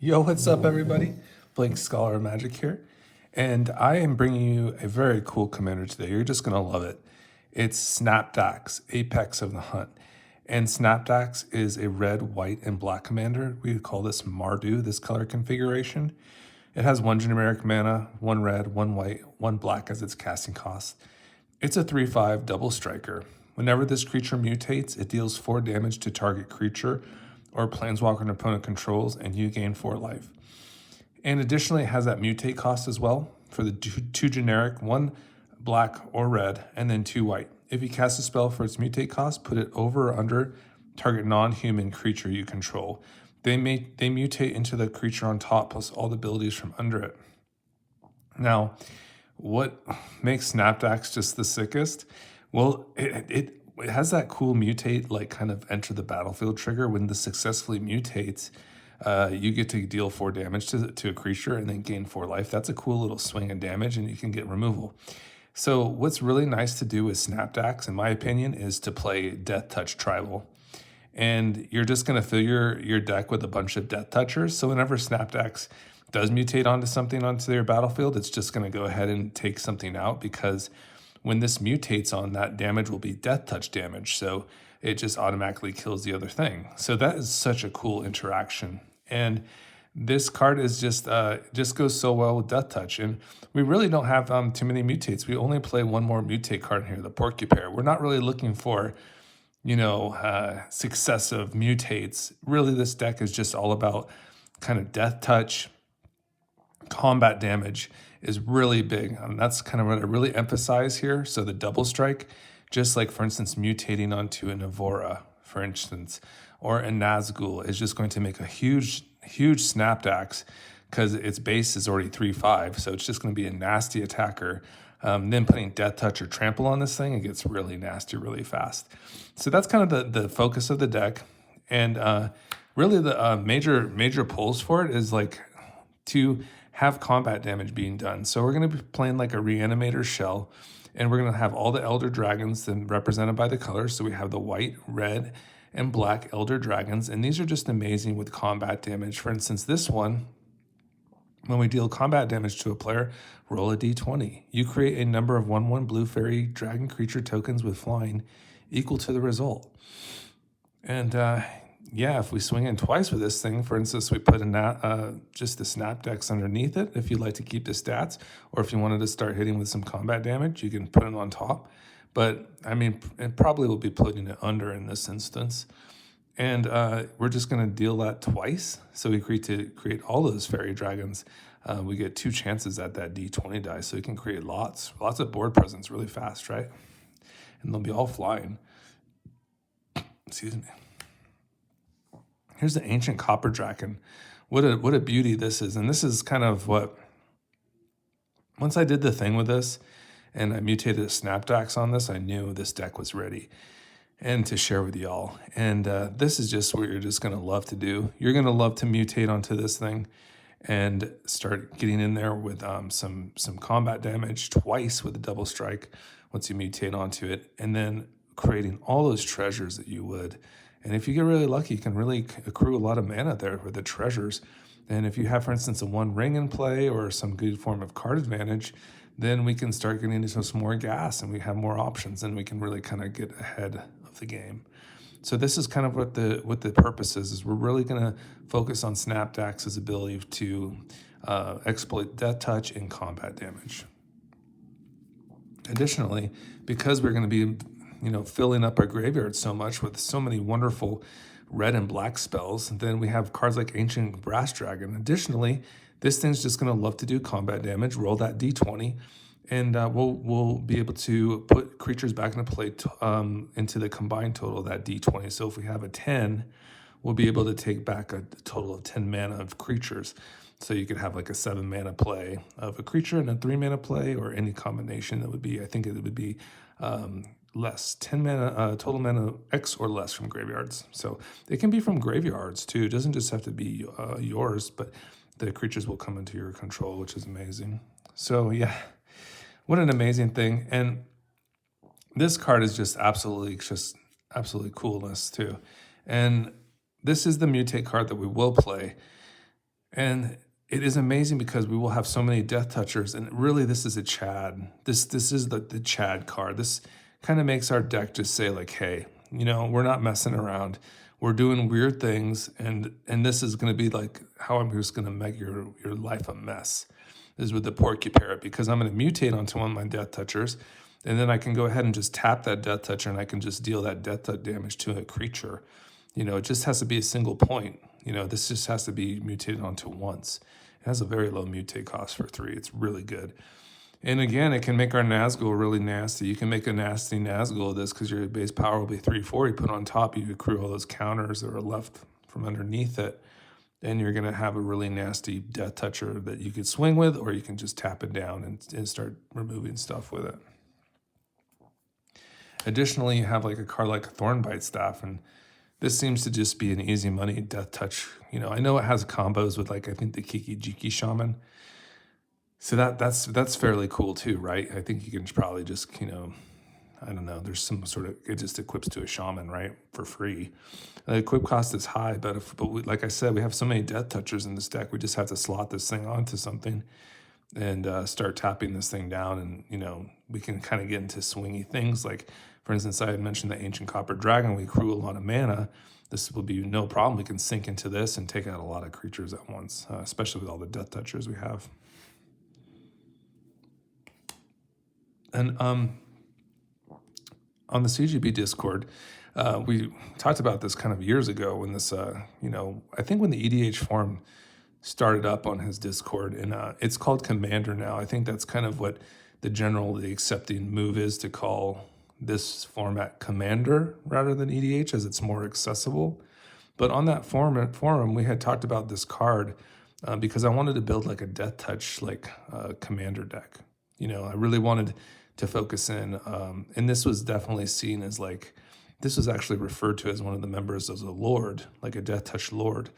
Yo, what's up, everybody? Blake, Scholar of Magic here, and I am bringing you a very cool commander today. You're just going to love it. It's Snapdax, Apex of the Hunt. And Snapdax is a red, white, and black commander. We call this Mardu, this color configuration. It has one generic mana, one red, one white, one black as its casting cost. It's a 3/5 double striker. Whenever this creature mutates, it deals 4 damage to target creature or planeswalker an opponent controls, and you gain 4 life. And additionally, it has that mutate cost as well for the 2 generic, 1 black or red, and then 2 white. If you cast a spell for its mutate cost, put it over or under target non-human creature you control. They mutate into the creature on top plus all the abilities from under it. Now, what makes Snapdax just the sickest? Well, it has that cool mutate, like kind of enter the battlefield trigger. When this successfully mutates, you get to deal 4 damage to a creature and then gain 4 life. That's a cool little swing of damage, and you can get removal. So what's really nice to do with Snapdax, in my opinion, is to play Death Touch Tribal. And you're just going to fill your deck with a bunch of Death Touchers. So whenever Snapdax does mutate onto their battlefield, it's just going to go ahead and take something out, because when this mutates on, that damage will be Death Touch damage. So it just automatically kills the other thing. So that is such a cool interaction. And this card is just goes so well with Death Touch. And we really don't have too many mutates. We only play one more mutate card in here, the Porcupine. We're not really looking for, successive mutates. Really, this deck is just all about kind of Death Touch. Combat damage is really big. That's kind of what I really emphasize here. So the double strike, just like, for instance, mutating onto a Navora, for instance, or a Nazgul, is just going to make a huge Snapdax, because its base is already 3/5. So it's just going to be a nasty attacker. Then putting Death Touch or Trample on this thing, it gets really nasty really fast. So that's kind of the focus of the deck. And really the major pulls for it is like to have combat damage being done. So we're going to be playing like a Reanimator Shell, and we're going to have all the Elder Dragons then represented by the colors. So we have the white, red, and black Elder Dragons, and these are just amazing with combat damage. For instance, this one, when we deal combat damage to a player, roll a d20. You create a number of 1/1 blue fairy dragon creature tokens with flying equal to the result. And if we swing in twice with this thing, for instance, we put just the Snapdax underneath it if you'd like to keep the stats, or if you wanted to start hitting with some combat damage, you can put it on top. But I mean, it probably will be putting it under in this instance. And we're just going to deal that twice. So we create all those fairy dragons. We get 2 chances at that d20 die, so you can create lots of board presence really fast, right? And they'll be all flying. Excuse me. Here's the Ancient Copper Draken. What a beauty this is. And this is kind of what, once I did the thing with this and I mutated a Snapdax on this, I knew this deck was ready and to share with y'all. And this is just what you're just going to love to do. You're going to love to mutate onto this thing and start getting in there with some combat damage twice with a double strike once you mutate onto it, and then creating all those treasures that you would. And if you get really lucky, you can really accrue a lot of mana there with the treasures. And if you have, for instance, a 1 ring in play or some good form of card advantage, then we can start getting into some more gas, and we have more options, and we can really kind of get ahead of the game. So this is kind of what the purpose is we're really going to focus on Snapdax's ability to exploit Death Touch and combat damage. Additionally, because we're going to be filling up our graveyard so much with so many wonderful red and black spells, and then we have cards like Ancient Brass Dragon. Additionally, this thing's just going to love to do combat damage. Roll that d20, and we'll be able to put creatures back into play into the combined total of that d20. So if we have a 10, we'll be able to take back a total of 10 mana of creatures. So you could have like a 7 mana play of a creature and a 3 mana play, or any combination that would be, I think it would be less, 10 mana, total mana X or less from graveyards. So it can be from graveyards too. It doesn't just have to be yours, but the creatures will come into your control, which is amazing. So yeah, what an amazing thing. And this card is just absolutely coolness too. And this is the mutate card that we will play. And it is amazing because we will have so many death touchers, and really this is a Chad. This is the Chad card. This kind of makes our deck just say like, hey, we're not messing around. We're doing weird things, and this is going to be like how I'm just going to make your life a mess. Is with the Porcupine, because I'm going to mutate onto one of my death touchers, and then I can go ahead and just tap that death toucher, and I can just deal that death damage to a creature. It just has to be a single point. This just has to be mutated onto once. It has a very low mutate cost for 3. It's really good. And again, it can make our Nazgul really nasty. You can make a nasty Nazgul of this because your base power will be 3/4. You put on top, you accrue all those counters that are left from underneath it. And you're going to have a really nasty death toucher that you could swing with, or you can just tap it down and start removing stuff with it. Additionally, you have like a card like a Thornbite Staff, and this seems to just be an easy money death touch. I know it has combos with like, I think the Kiki Jiki Shaman. So that's fairly cool too, right? I think you can probably just, I don't know, there's some sort of, it just equips to a shaman, right? For free. The equip cost is high, but like I said, we have so many death touchers in this deck, we just have to slot this thing onto something and start tapping this thing down. And, we can kind of get into swingy things. Like, for instance, I had mentioned the Ancient Copper Dragon. We accrue a lot of mana. This will be no problem. We can sink into this and take out a lot of creatures at once, especially with all the death touchers we have. And on the CGB Discord, we talked about this kind of years ago when this, I think when the EDH forum started up on his Discord, and it's called Commander now. I think that's kind of what the accepting move is, to call this format Commander rather than EDH, as it's more accessible. But on that forum, we had talked about this card because I wanted to build like a Death Touch Commander deck. I really wanted to focus in, and this was definitely seen as this was actually referred to as one of the members as a Lord, like a Death Touch Lord.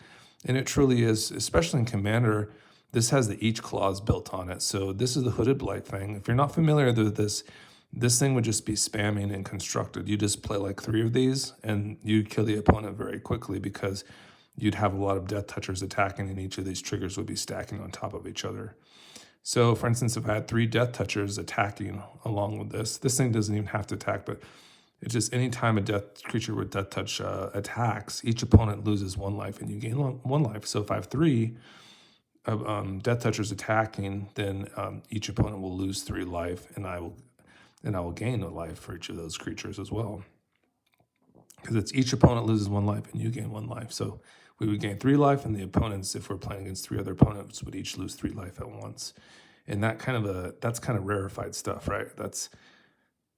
And it truly is, especially in Commander. This has the Each clause built on it. So this is the Hooded Blight thing. If you're not familiar with this thing would just be spamming and constructed. You just play like 3 of these and you kill the opponent very quickly, because you'd have a lot of death touchers attacking, and each of these triggers would be stacking on top of each other. So for instance, if I had 3 death touchers attacking along with this thing doesn't even have to attack, but it's just any time a death creature with death touch attacks, each opponent loses 1 life and you gain 1 life. So if I have 3 death touchers attacking, then each opponent will lose 3 life, and I will gain a life for each of those creatures as well. Because it's each opponent loses 1 life and you gain 1 life. So we would gain 3 life, and the opponents, if we're playing against 3 other opponents, would each lose 3 life at once. And that's kind of rarefied stuff, right? That's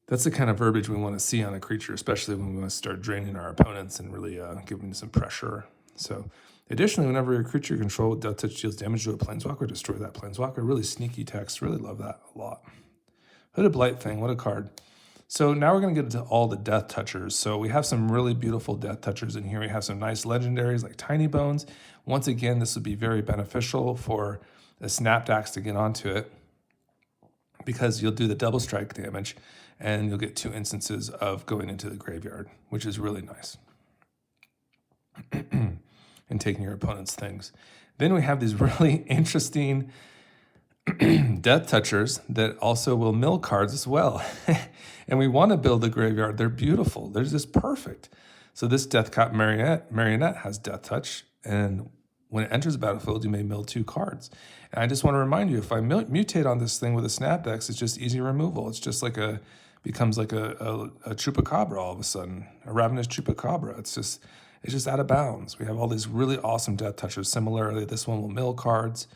the kind of verbiage we want to see on a creature, especially when we want to start draining our opponents and really giving some pressure. So additionally, whenever your creature you control with Death Touch deals damage to a Planeswalker, destroy that Planeswalker. Really sneaky text. Really love that a lot. Hooded Blight thing, what a card. So now we're going to get into all the Death Touchers. So we have some really beautiful Death Touchers in here. We have some nice legendaries like Tiny Bones. Once again, this would be very beneficial for a Snapdax to get onto it, because you'll do the double strike damage and you'll get 2 instances of going into the graveyard, which is really nice. And taking your opponent's things. Then we have these really interesting Death Touchers that also will mill cards as well. And we want to build a graveyard. They're beautiful. They're just perfect. So this Deathcap Marionette has Death Touch, and when it enters the battlefield, you may mill 2 cards. And I just want to remind you, if I mutate on this thing with a Snapdax, it's just easy removal. It's just like becomes like a Chupacabra all of a sudden, a Ravenous Chupacabra. It's just out of bounds. We have all these really awesome Death Touchers. Similarly, this one will mill cards.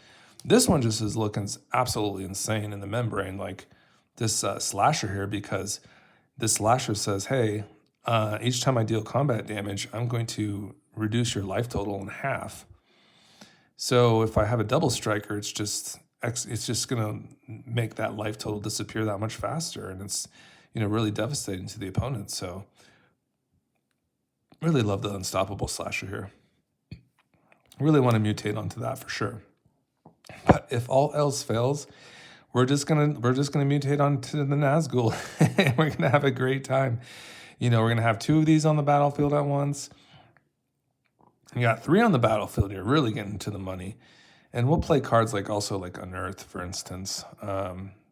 This one just is looking absolutely insane in the membrane, like this Slasher here, because this Slasher says, hey, each time I deal combat damage, I'm going to reduce your life total in half. So if I have a double striker, it's just going to make that life total disappear that much faster, and it's really devastating to the opponent. So really love the Unstoppable Slasher here. Really want to mutate onto that for sure. But if all else fails, we're just gonna mutate onto the Nazgul, and we're gonna have a great time. We're gonna have 2 of these on the battlefield at once. You got 3 on the battlefield. You're really getting to the money. And we'll play cards like also like Unearth, for instance,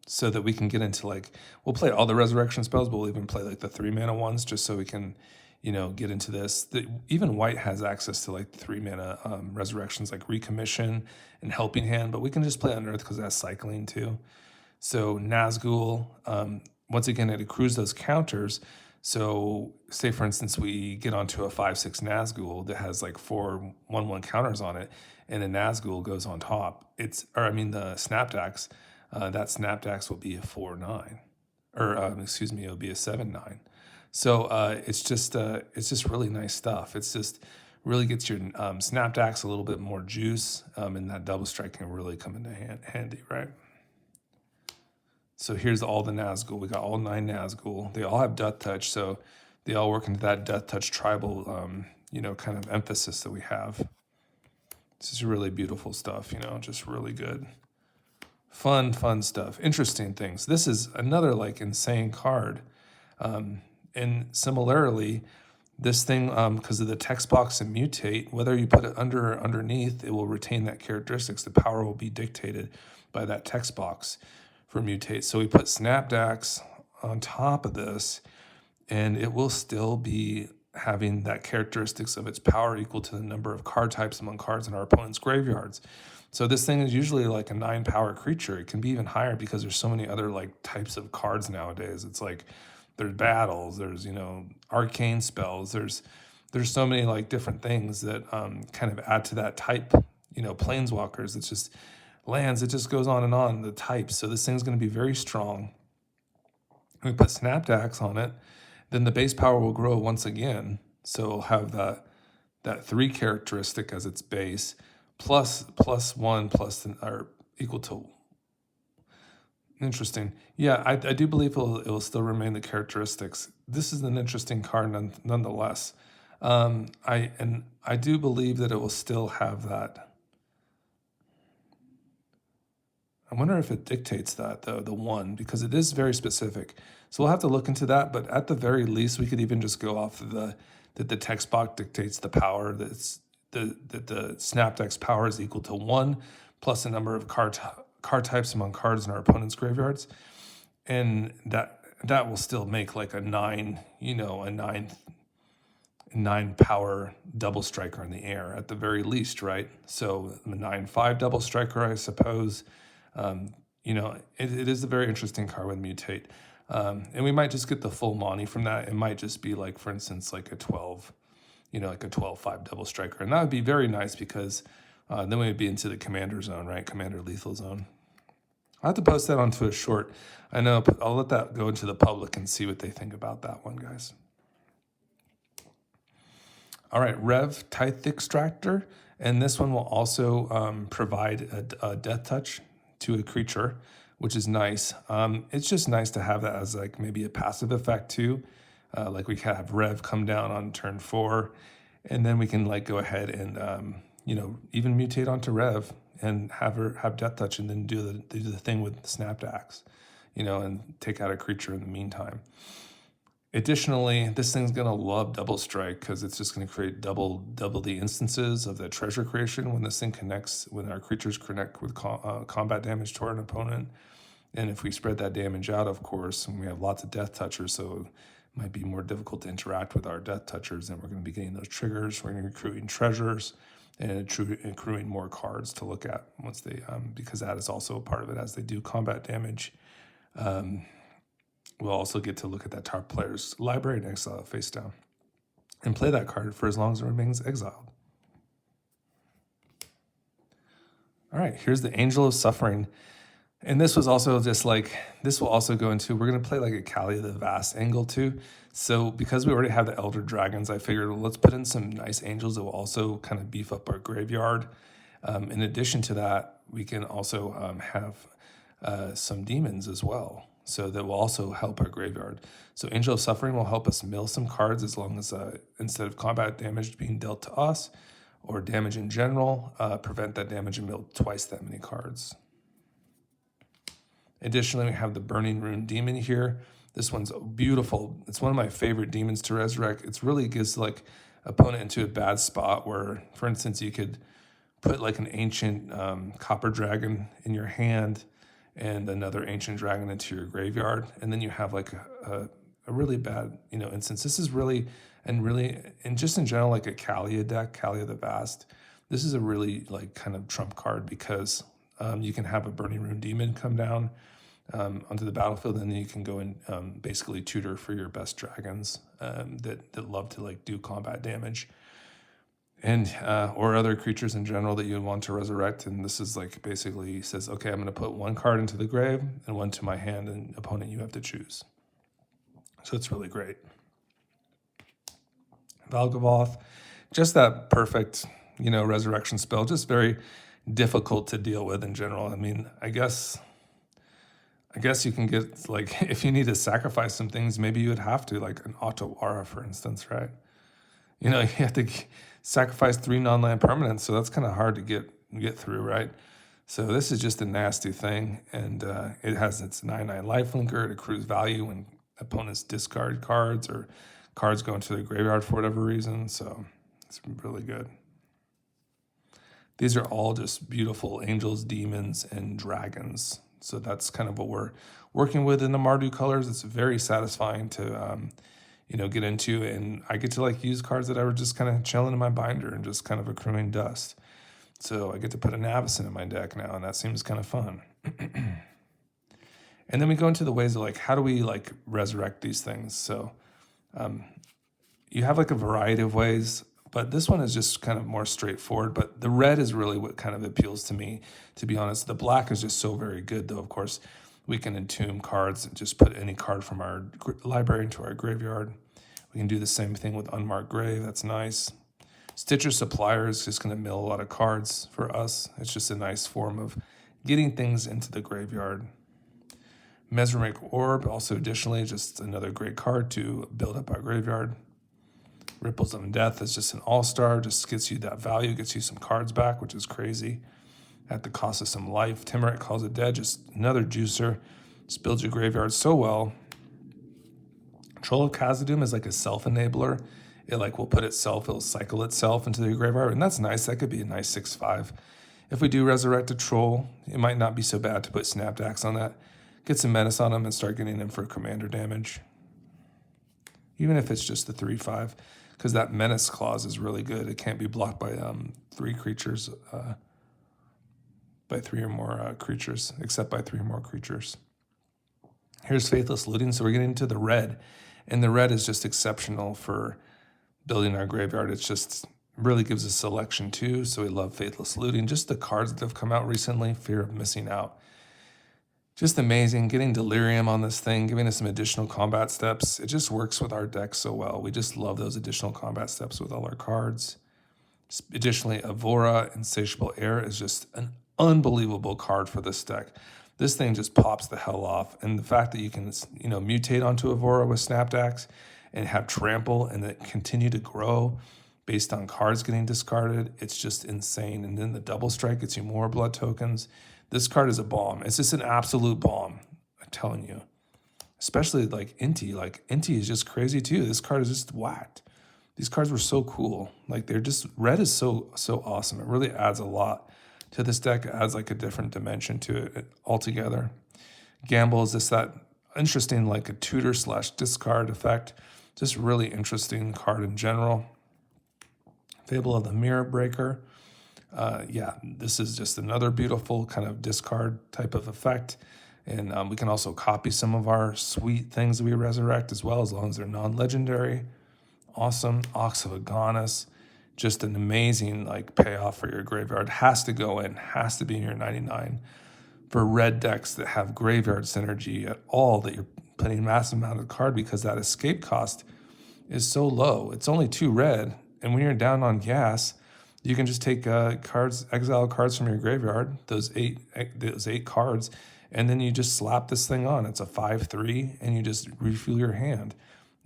so that we can get into like, we'll play all the resurrection spells, but we'll even play like the 3-mana ones just so we can, get into this. Even white has access to like 3-mana resurrections like Recommission and Helping Hand, but we can just play Unearth because that's cycling too. So Nazgul, once again, it accrues those counters. So say, for instance, we get onto a 5/6 Nazgul that has like 4 1/1 counters on it, and a Nazgul goes on top. The Snapdax, that Snapdax will be a 4/9, or it'll be a 7/9. So it's just really nice stuff. It's just really gets your Snapdax a little bit more juice, and that double strike can really come into handy, right? So here's all the Nazgul. We got all 9 Nazgul. They all have Death Touch, so they all work into that Death Touch tribal, kind of emphasis that we have. This is really beautiful stuff, just really good. Fun stuff. Interesting things. This is another like insane card. And similarly, this thing, because of the text box and mutate, whether you put it under or underneath, it will retain that characteristics. The power will be dictated by that text box for mutate. So we put Snapdax on top of this, and it will still be having that characteristics of its power equal to the number of card types among cards in our opponent's graveyards. So this thing is usually like a 9-power creature. It can be even higher because there's so many other like types of cards nowadays. It's like there's battles, there's arcane spells, there's so many like different things that kind of add to that type. Planeswalkers, it's just lands, it just goes on and on, the types. So this thing's going to be very strong. We put Snapdax on it, then the base power will grow once again. So it'll have that 3 characteristic as its base, plus 1 or equal to. Interesting. Yeah, I do believe it will still remain the characteristics. This is an interesting card nonetheless. I do believe that it will still have that. I wonder if it dictates that, though, the 1, because it is very specific. So we'll have to look into that, but at the very least, we could even just go off of that the text box dictates the power, that the Snapdax power is equal to 1 plus the number of card types among cards in our opponent's graveyards. And that will still make like a 9, a 9 power double striker in the air at the very least, right? So a 9/5 double striker, I suppose. It is a very interesting card with mutate. And we might just get the full Monty from that. It might just be like, for instance, like a 12, like a 12/5 double striker. And that would be very nice because then we would be into the commander zone, right? Commander lethal zone. I'll have to post that onto a short. I know, but I'll let that go into the public and see what they think about that one, guys. All right, Rev Tithe Extractor. And this one will also provide a death touch to a creature, which is nice. It's just nice to have that as like maybe a passive effect too. Like we can have Rev come down on turn 4, and then we can like go ahead and even mutate onto Rev and have death touch, and then do the thing with Snapdax, and take out a creature in the meantime. Additionally, this thing's gonna love double strike because it's just gonna create double the instances of the treasure creation when this thing connects, when our creatures connect with combat damage to our opponent. And if we spread that damage out, of course, and we have lots of death touchers, so it might be more difficult to interact with our death touchers, and we're going to be getting those triggers. We're going to be accruing treasures and accruing more cards to look at once they, because that is also a part of it as they do combat damage. We'll also get to look at that top player's library and exile face down and play that card for as long as it remains exiled. All right, here's the Angel of Suffering. And this was also just like, this will also go into, we're going to play like a Kali the Vast angle too. So because we already have the Elder Dragons, I figured, well, let's put in some nice angels that will also kind of beef up our graveyard. In addition to that, we can also have some demons as well. So that will also help our graveyard. So Angel of Suffering will help us mill some cards as long as instead of combat damage being dealt to us or damage in general, prevent that damage and mill twice that many cards. Additionally, we have the Burning Rune Demon here. This one's beautiful. It's one of my favorite demons to resurrect. It really gives like opponent into a bad spot where, for instance, you could put like an ancient copper dragon in your hand and another ancient dragon into your graveyard, and then you have like a really bad, instance. This is really, and just in general, like a Kalia deck, Kalia the Vast, this is a really like kind of trump card because you can have a Burning Rune Demon come down onto the battlefield, and then you can go and basically tutor for your best dragons that love to like do combat damage, and or other creatures in general that you would want to resurrect. And this is like basically says, okay, I'm going to put one card into the grave and one to my hand, and opponent, you have to choose. So it's really great. Valgavoth, just that perfect, resurrection spell, just very difficult to deal with in general. I mean, I guess you can get, like, if you need to sacrifice some things, maybe you would have to, like an Otawara, for instance, right? You have to sacrifice 3 non-land permanents, so that's kind of hard to get through, right? So this is just a nasty thing, and it has its 9/9 lifelinker. It accrues value when opponents discard cards or cards go into the graveyard for whatever reason, so it's really good. These are all just beautiful angels, demons, and dragons. So that's kind of what we're working with in the Mardu colors. It's very satisfying to, get into, and I get to like use cards that I were just kind of chilling in my binder and just kind of accruing dust. So I get to put an Avacyn in my deck now, and that seems kind of fun. And then we go into the ways of like, how do we like resurrect these things? So you have like a variety of ways, but this one is just kind of more straightforward. But the red is really what kind of appeals to me, to be honest. The black is just so very good, though. Of course, we can entomb cards and just put any card from our library into our graveyard. We can do the same thing with Unmarked Grave. That's nice. Stitcher Supplier is just going to mill a lot of cards for us. It's just a nice form of getting things into the graveyard. Mesmeric Orb, also additionally, just another great card to build up our graveyard. Ripples of Death is just an all-star, just gets you that value, gets you some cards back, which is crazy, at the cost of some life. Timurit Calls It Dead, just another juicer. Just builds your graveyard so well. Troll of Khazad-dûm is like a self-enabler. It like will put itself, it'll cycle itself into the graveyard, and that's nice. That could be a nice 6/5. If we do resurrect a troll, it might not be so bad to put Snapdax on that. Get some menace on them and start getting them for commander damage. Even if it's just the 3/5, because that menace clause is really good. It can't be blocked by 3 creatures, by 3 or more creatures, except by 3 or more creatures. Here's Faithless Looting. So we're getting into the red, and the red is just exceptional for building our graveyard. It's just really gives us selection too. So we love Faithless Looting. Just the cards that have come out recently, Fear of Missing Out. Just amazing, getting Delirium on this thing, giving us some additional combat steps. It just works with our deck so well. We just love those additional combat steps with all our cards. Additionally, Avora, Insatiable Air is just an unbelievable card for this deck. This thing just pops the hell off. And the fact that you can, mutate onto Avora with Snapdax and have Trample and then continue to grow based on cards getting discarded, it's just insane. And then the Double Strike gets you more blood tokens. This card is a bomb. It's just an absolute bomb, I'm telling you. Especially like Inti. Like Inti is just crazy too. This card is just whacked. These cards were so cool. Like they're just, red is so awesome. It really adds a lot to this deck. It adds like a different dimension to it altogether. Gamble is just that interesting, like a tutor / discard effect. Just really interesting card in general. Fable of the Mirror Breaker. This is just another beautiful kind of discard type of effect. And we can also copy some of our sweet things that we resurrect as well, as long as they're non-legendary. Awesome. Ox of Agonis. Just an amazing like payoff for your graveyard. Has to go in. Has to be in your 99. For red decks that have graveyard synergy at all, that you're putting massive amount of card, because that escape cost is so low. It's only 2 red. And when you're down on gas, you can just take exile cards from your graveyard, those eight cards, and then you just slap this thing on. It's a 5/3, and you just refuel your hand.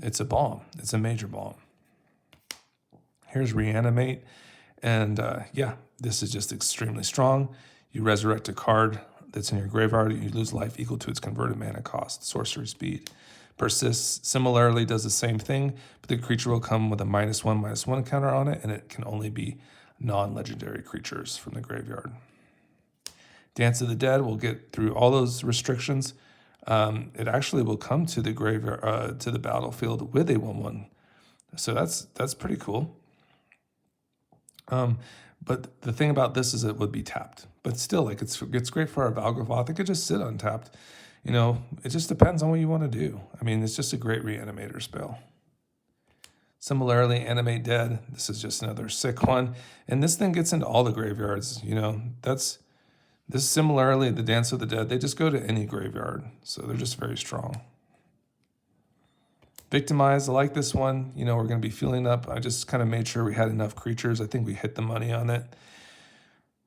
It's a bomb. It's a major bomb. Here's Reanimate, and this is just extremely strong. You resurrect a card that's in your graveyard, you lose life equal to its converted mana cost, sorcery speed. Persists similarly does the same thing, but the creature will come with a -1/-1 counter on it, and it can only be non-legendary creatures from the graveyard. Dance of the Dead will get through all those restrictions. It actually will come to the graveyard, to the battlefield with a 1/1. So that's pretty cool. But the thing about this is it would be tapped. But still, like it's great for our Valgavoth. It could just sit untapped. You know, it just depends on what you want to do. I mean, it's just a great reanimator spell. Similarly, Animate Dead. This is just another sick one. And this thing gets into all the graveyards. You know, this similarly, the Dance of the Dead, they just go to any graveyard. So they're just very strong. Victimize, I like this one. You know, we're going to be filling up. I just kind of made sure we had enough creatures. I think we hit the money on it.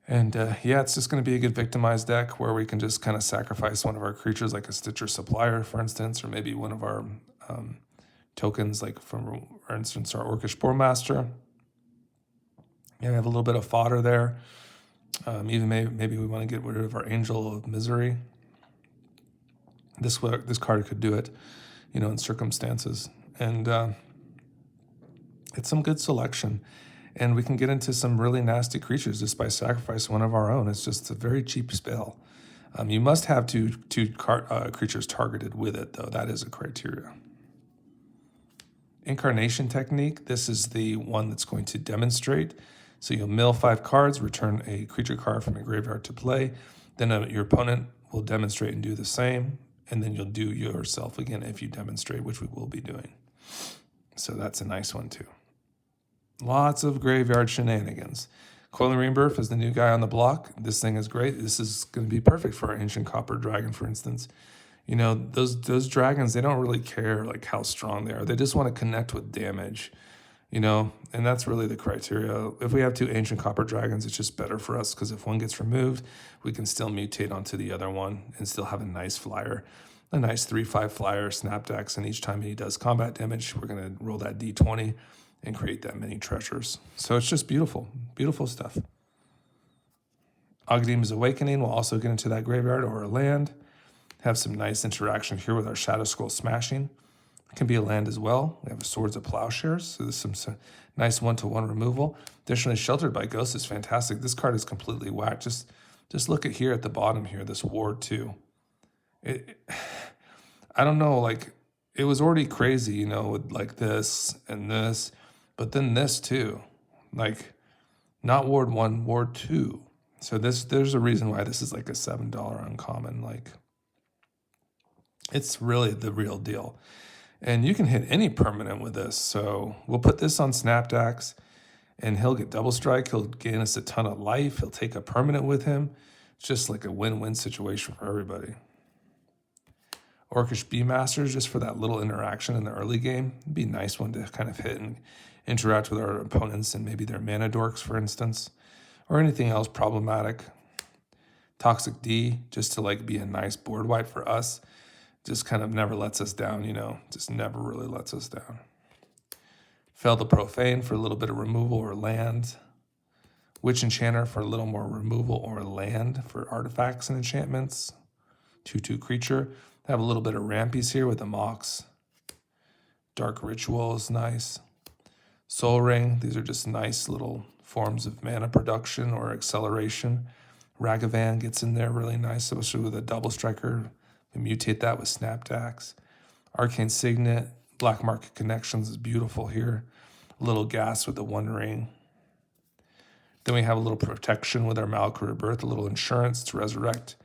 And yeah, it's just going to be a good Victimize deck where we can just kind of sacrifice one of our creatures, like a Stitcher Supplier, for instance, or maybe one of our tokens, like for instance, our Orcish Boremaster. Yeah, we have a little bit of fodder there. Even maybe we want to get rid of our Angel of Misery. This card could do it, you know, in circumstances. And it's some good selection. And we can get into some really nasty creatures just by sacrificing one of our own. It's just a very cheap spell. You must have two creatures targeted with it, though. That is a criteria. Incarnation Technique. This is the one that's going to demonstrate. So you'll mill 5 cards, return a creature card from a graveyard to play. Then your opponent will demonstrate and do the same. And then you'll do yourself again if you demonstrate, which we will be doing. So that's a nice one too. Lots of graveyard shenanigans. Coiling Rebirth is the new guy on the block. This thing is great. This is going to be perfect for our Ancient Copper Dragon, for instance. You know, those dragons, they don't really care like how strong they are. They just want to connect with damage, you know, and that's really the criteria. If we have 2 Ancient Copper Dragons, it's just better for us because if one gets removed, we can still mutate onto the other one and still have a nice flyer, a nice 3/5 flyer, Snapdax, and each time he does combat damage, we're going to roll that D20 and create that many treasures. So it's just beautiful, beautiful stuff. Aghadim's Awakening will also get into that graveyard or a land. Have some nice interaction here with our Shadow Scroll Smashing. It can be a land as well. We have a Swords of Plowshares, so there's some nice 1/1 removal. Additionally, Sheltered by Ghosts is fantastic. This card is completely whacked. Just look at here at the bottom here, this Ward 2. I don't know, like, it was already crazy, you know, with like this and this, but then this too. Like, not Ward 1, Ward 2. So there's a reason why this is like a $7 uncommon. Like, it's really the real deal. And you can hit any permanent with this. So we'll put this on Snapdax, and he'll get double strike. He'll gain us a ton of life. He'll take a permanent with him. It's just like a win-win situation for everybody. Orcish Beamasters, just for that little interaction in the early game. It'd be a nice one to kind of hit and interact with our opponents and maybe their mana dorks, for instance, or anything else problematic. Toxic D, just to like be a nice board wipe for us. Just kind of never lets us down, you know, just never really lets us down. Fel the Profane for a little bit of removal or land. Witch Enchanter for a little more removal or land for artifacts and enchantments. 2/2 creature. Have a little bit of rampies here with the Mox. Dark Ritual is nice. Soul Ring, these are just nice little forms of mana production or acceleration. Ragavan gets in there really nice, especially with a double striker. We mutate that with Snapdax. Arcane Signet, Black Market Connections is beautiful here. A little gas with the One Ring. Then we have a little protection with our Malakir Birth, a little insurance to resurrect.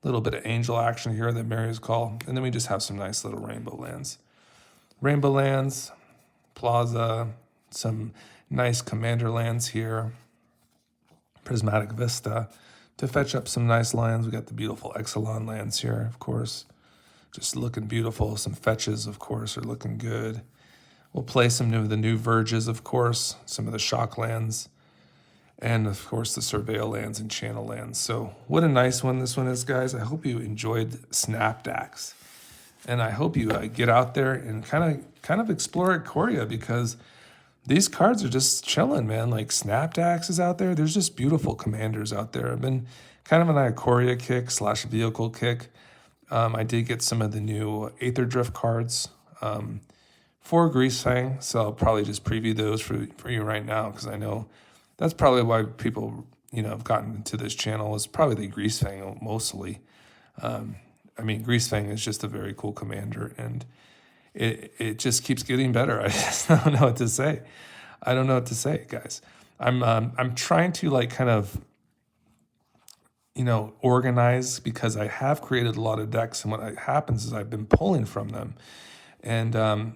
A little bit of angel action here that Mary's Call. And then we just have some nice little rainbow lands. Rainbow lands, Plaza, some nice commander lands here. Prismatic Vista. To fetch up some nice lands, we got the beautiful Exelon lands here, of course. Just looking beautiful. Some fetches, of course, are looking good. We'll play some of the new Verges, of course, some of the shock lands, and of course the Surveil lands and Channel lands. So what a nice one this one is, guys. I hope you enjoyed Snapdax. And I hope you get out there and kind of explore Ikoria, because these cards are just chilling, man. Like Snapdax is out there. There's just beautiful commanders out there. I've been kind of an Ikoria kick / vehicle kick. I did get some of the new Aether Drift cards for Greasefang, so I'll probably just preview those for you right now, because I know That's probably why people, have gotten into this channel, is probably the Greasefang mostly. I mean, Greasefang is just a very cool commander, and it just keeps getting better. I just don't know what to say. I don't know what to say, guys. I'm trying to like kind of organize, because I have created a lot of decks, and what happens is I've been pulling from them, and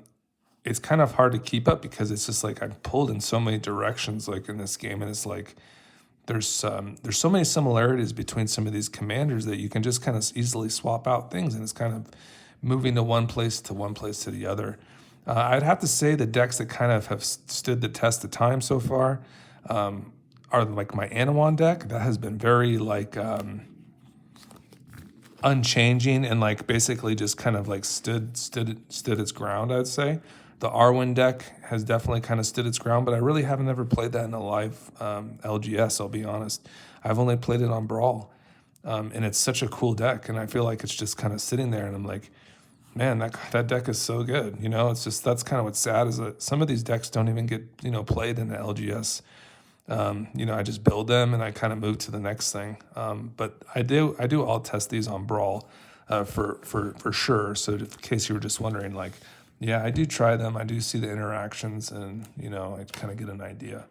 it's kind of hard to keep up, because it's just like I'm pulled in so many directions, like in this game, and it's like there's so many similarities between some of these commanders that you can just kind of easily swap out things, and it's kind of moving to one place to the other. I'd have to say the decks that kind of have stood the test of time so far are like my Anawan deck. That has been very like unchanging, and like basically just kind of like stood its ground, I'd say. The Arwen deck has definitely kind of stood its ground, but I really haven't ever played that in a live LGS, I'll be honest. I've only played it on Brawl, and it's such a cool deck, and I feel like it's just kind of sitting there, and I'm like, man, that deck is so good. It's just, that's kind of what's sad, is that some of these decks don't even get played in the LGS. I just build them and I kind of move to the next thing. But I do all test these on Brawl for sure. So in case you were just wondering, like, yeah, I do try them. I do see the interactions, and I kind of get an idea.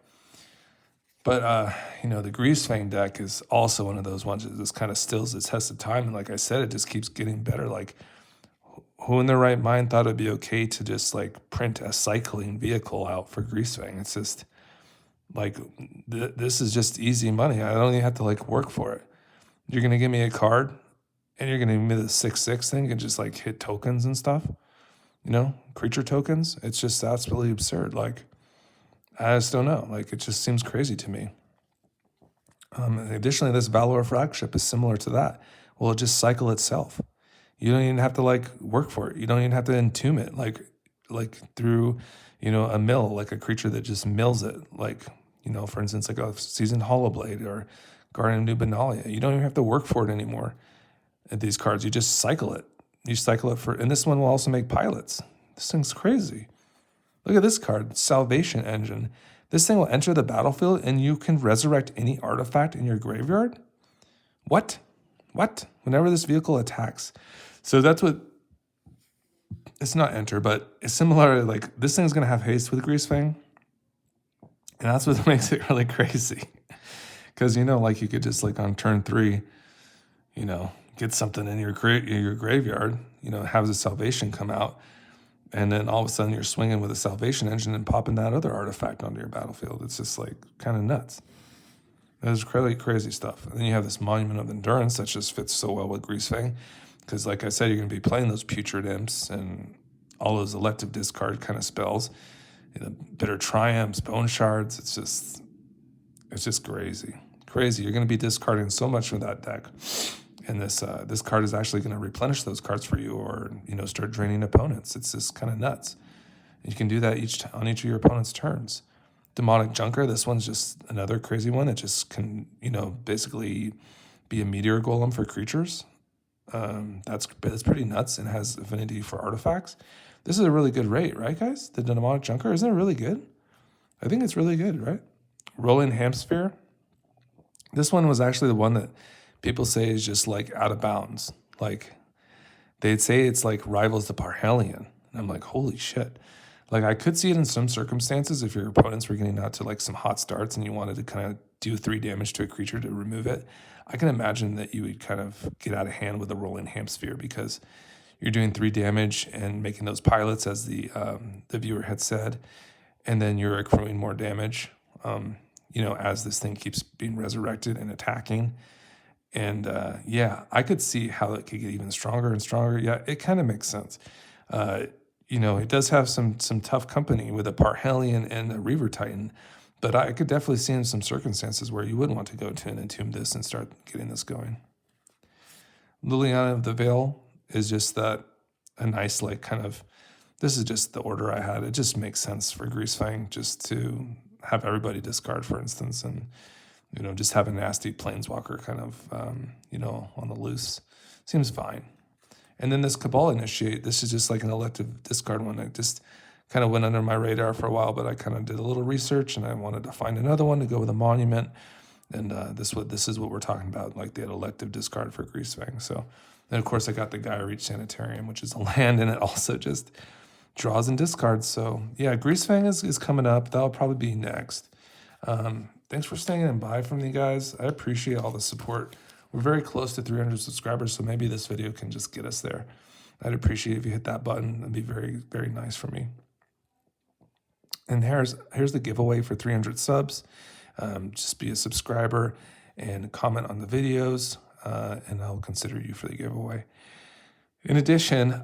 But the Greasefang deck is also one of those ones that just kind of stills the test of time, and like I said, it just keeps getting better. Like, who in their right mind thought it'd be okay to just like print a cycling vehicle out for Greasefang? It's just like, this is just easy money. I don't even have to like work for it. You're gonna give me a card, and you're gonna give me the 6/6 thing and just like hit tokens and stuff, creature tokens. It's just, that's really absurd. Like, I just don't know. Like, it just seems crazy to me. Additionally, this Valor flagship is similar to that. Well, it just cycle itself. You don't even have to like work for it. You don't even have to entomb it like through, a mill, like a creature that just mills it. Like, for instance, like a Seasoned Hollowblade or Guardian of New Benalia. You don't even have to work for it anymore. At these cards, you just cycle it. You cycle it and this one will also make pilots. This thing's crazy. Look at this card, Salvation Engine. This thing will enter the battlefield, and you can resurrect any artifact in your graveyard? What? Whenever this vehicle attacks. So that's what, it's not enter, but it's similar. Like, this thing's going to have haste with Greasefang. And that's what makes it really crazy. Because, like, you could just, like, on turn 3, get something in your graveyard, have the Salvation come out. And then all of a sudden you're swinging with a Salvation Engine and popping that other artifact onto your battlefield. It's just, like, kind of nuts. That's crazy stuff. And then you have this Monument of Endurance that just fits so well with Greasefang. Because, like I said, you're going to be playing those Putrid Imps and all those elective discard kind of spells. Bitter Triumphs, Bone Shards. It's just crazy. You're going to be discarding so much from that deck. And this card is actually going to replenish those cards for you, or, start draining opponents. It's just kind of nuts. And you can do that on each of your opponent's turns. Demonic Junker, this one's just another crazy one. It just can, basically be a Meteor Golem for creatures. That's pretty nuts, and has affinity for artifacts. This is a really good rate, right, guys? The Demonic Junker, isn't it really good? I think it's really good, right? Rolling Hamsphere. This one was actually the one that people say is just like out of bounds. Like, they'd say it's like rivals the Parhelion. And I'm like, holy shit. Like, I could see it in some circumstances if your opponents were getting out to like some hot starts and you wanted to kind of do 3 damage to a creature to remove it. I can imagine that you would kind of get out of hand with a Rolling Hamsphere, because you're doing 3 damage and making those pilots, as the viewer had said, and then you're accruing more damage, as this thing keeps being resurrected and attacking. And I could see how it could get even stronger and stronger. Yeah, it kind of makes sense. It does have some tough company with a Parhelion and a Reaver Titan, but I could definitely see in some circumstances where you would want to go to and entomb this and start getting this going. Liliana of the Veil is just that a nice, like, kind of, this is just the order I had. It just makes sense for Greasefang just to have everybody discard, for instance, and just have a nasty Planeswalker kind of on the loose. Seems fine. And then this Cabal Initiate, this is just like an elective discard one that just kind of went under my radar for a while, but I kind of did a little research and I wanted to find another one to go with a monument. And this is what we're talking about, like the elective discard for Greasefang. So, and of course I got the Gaia Reach Sanitarium, which is a land, and it also just draws and discards. So yeah, Greasefang is coming up. That'll probably be next. Thanks for staying in by from me, guys. I appreciate all the support. We're very close to 300 subscribers, so maybe this video can just get us there. I'd appreciate if you hit that button. It'd be very, very nice for me. And here's the giveaway for 300 subs. Just be a subscriber and comment on the videos, and I'll consider you for the giveaway. In addition,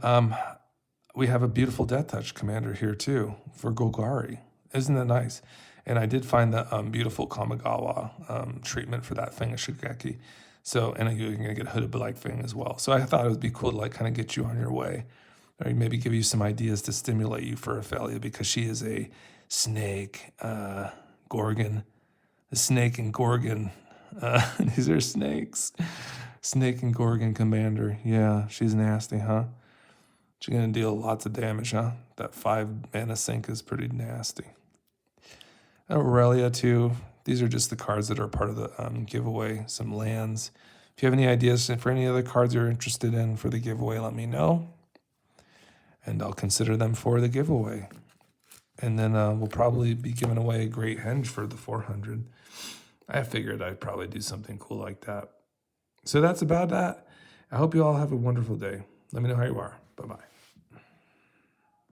we have a beautiful Death Touch commander here too for Golgari. Isn't that nice? And I did find the beautiful Kamigawa treatment for that thing of Shigeki. So, and you're going to get Hooded Black Fang as well. So I thought it would be cool to like kind of get you on your way, or maybe give you some ideas to stimulate you for Ophelia, because she is a snake, Gorgon, a snake and Gorgon. These are snakes. Snake and Gorgon commander. Yeah, she's nasty, huh? She's going to deal lots of damage, huh? That 5 mana sink is pretty nasty. Aurelia too. These are just the cards that are part of the giveaway, some lands. If you have any ideas for any other cards you're interested in for the giveaway, let me know. And I'll consider them for the giveaway. And then we'll probably be giving away a Great Henge for the 400. I figured I'd probably do something cool like that. So that's about that. I hope you all have a wonderful day. Let me know how you are. Bye-bye.